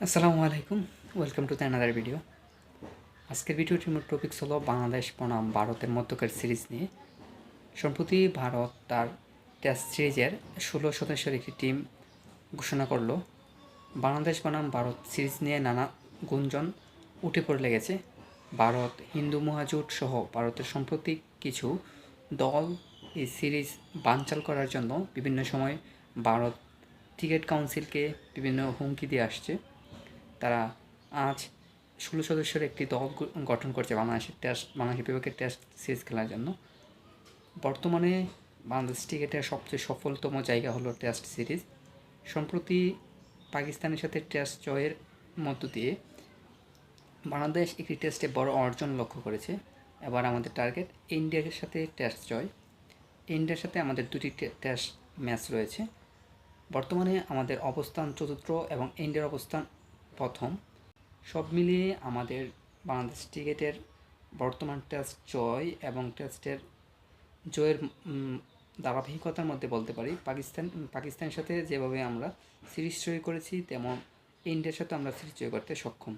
আসসালামু আলাইকুম, welcome to the another video. আজকের ভিডিওটির মূল টপিকস হলো বাংলাদেশ বনাম ভারতের মধ্যকার সিরিজ নিয়ে। সম্প্রতি ভারত তার টেস্ট সিরিজের 16 সদস্যের একটি টিম ঘোষণা করলো। বাংলাদেশ বনাম ভারত সিরিজ নিয়ে নানা গুঞ্জন উঠে পড়ে লেগেছে। ভারত, হিন্দু মহাজোট সহ ভারতের সাম্প্রতিক কিছু দল এই সিরিজ বানচাল করার জন্য বিভিন্ন সময় ভারত ক্রিকেট কাউন্সিলকে বিভিন্ন হুমকি দিয়ে আসছে। তারা আজ 16 সদস্যের একটি দল গঠন করছে বাংলাদেশ বিপক্ষে টেস্ট সিরিজ খেলার জন্য। বর্তমানে বাংলাদেশ ক্রিকেটের সবচেয়ে সফলতম জায়গা হলো টেস্ট সিরিজ। সম্প্রতি পাকিস্তানের সাথে টেস্ট জয়ের মধ্য দিয়ে বাংলাদেশ একটি টেস্টে বড় অর্জন লক্ষ্য করেছে। এবার আমাদের টার্গেট ইন্ডিয়ার সাথে টেস্ট জয়। ইন্ডিয়ার সাথে আমাদের দুটি টেস্ট ম্যাচ রয়েছে। বর্তমানে আমাদের অবস্থান চতুর্থ এবং ইন্ডিয়ার অবস্থান প্রথম। সব মিলিয়ে আমাদের বাংলাদেশ ক্রিকেটের বর্তমান টেস্ট জয় এবং টেস্টের জয়ের ধারাবাহিকতার মধ্যে বলতে পারি পাকিস্তানের সাথে যেভাবে আমরা সিরিজ জয় করেছি, তেমন ইন্ডিয়ার সাথে আমরা সিরিজ জয় করতে সক্ষম।